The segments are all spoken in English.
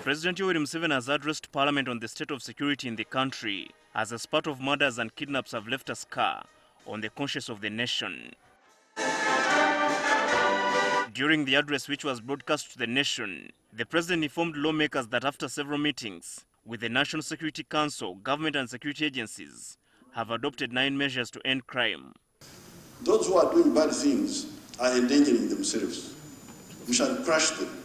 President Yoweri Museveni has addressed Parliament on the state of security in the country as a spate of murders and kidnaps have left a scar on the conscience of the nation. During the address, which was broadcast to the nation, the president informed lawmakers that after several meetings with the National Security Council, government and security agencies have adopted 9 measures to end crime. Those who are doing bad things are endangering themselves. We shall crush them.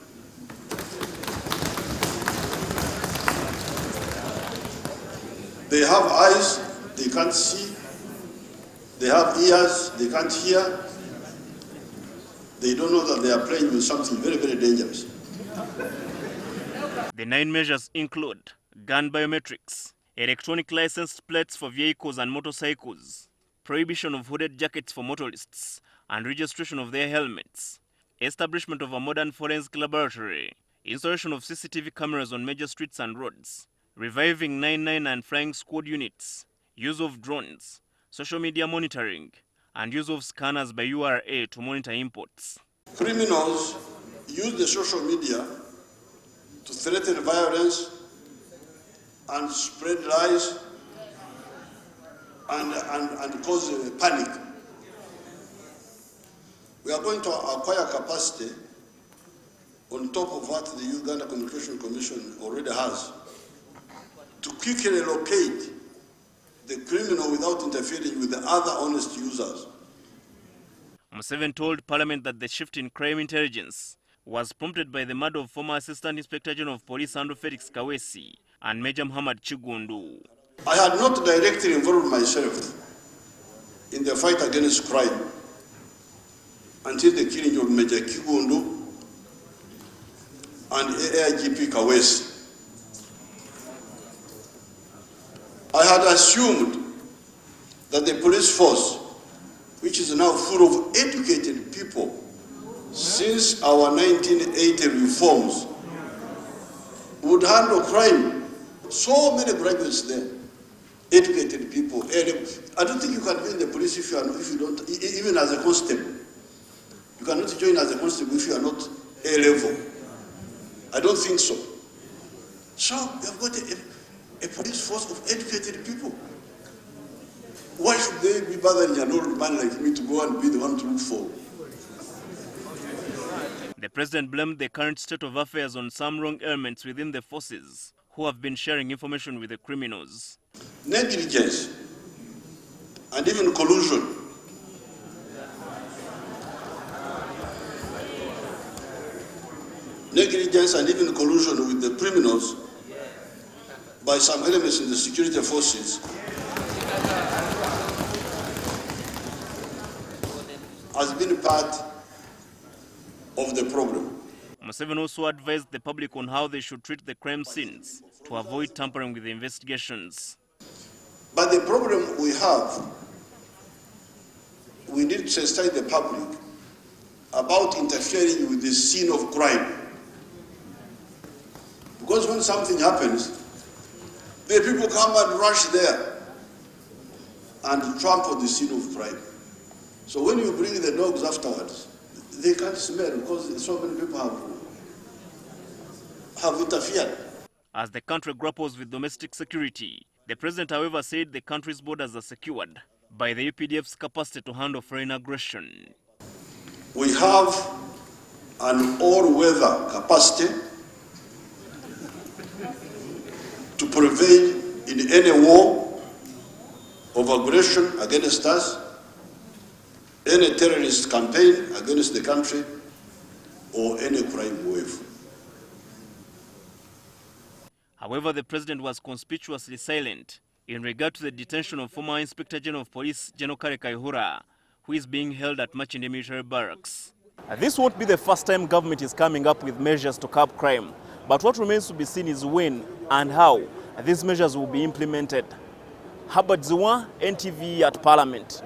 They have eyes, they can't see. They have ears, they can't hear. They don't know that they are playing with something very, very dangerous. The 9 measures include gun biometrics, electronic license plates for vehicles and motorcycles, prohibition of hooded jackets for motorists and registration of their helmets, establishment of a modern forensic laboratory, installation of CCTV cameras on major streets and roads, reviving 99 and flying squad units, use of drones, social media monitoring, and use of scanners by URA to monitor imports. Criminals use the social media to threaten violence and spread lies and cause panic. We are going to acquire capacity on top of what the Uganda Communication Commission already has to quickly locate the criminal without interfering with the other honest users. Museveni told Parliament that the shift in crime intelligence was prompted by the murder of former Assistant Inspector General of Police Andrew Felix Kawesi and Major Muhammad Chigundu. I had not directly involved myself in the fight against crime until the killing of Major Chigundu and AIGP Kawesi. I had assumed that the police force, which is now full of educated people, since our 1980 reforms, would handle crime. So many graduates there, educated people. I don't think you can be in the police if you don't, even as a constable. You cannot join as a constable if you are not A-level. I don't think so. So we have got a police force of educated people. Why should they be bothering an old man like me to go and be the one to look for? The president blamed the current state of affairs on some wrong elements within the forces who have been sharing information with the criminals. Negligence and even collusion. Negligence and even collusion with the criminals by some elements in the security forces has been part of the problem. Museveni also advised the public on how they should treat the crime scenes to avoid tampering with the investigations. But the problem we have, we need to sensitize the public about interfering with the scene of crime. Because when something happens, the people come and rush there and trample the scene of crime. So when you bring the dogs afterwards, they can't smell because so many people have interfered. As the country grapples with domestic security, the president, however, said the country's borders are secured by the UPDF's capacity to handle foreign aggression. We have an all-weather capacity to prevail in any war of aggression against us, any terrorist campaign against the country, or any crime wave. However, the president was conspicuously silent in regard to the detention of former Inspector General of Police General Kale Kaihura, who is being held at Machinde military barracks. This won't be the first time government is coming up with measures to curb crime, but what remains to be seen is when and how these measures will be implemented. Habad Ziwa, NTV at Parliament.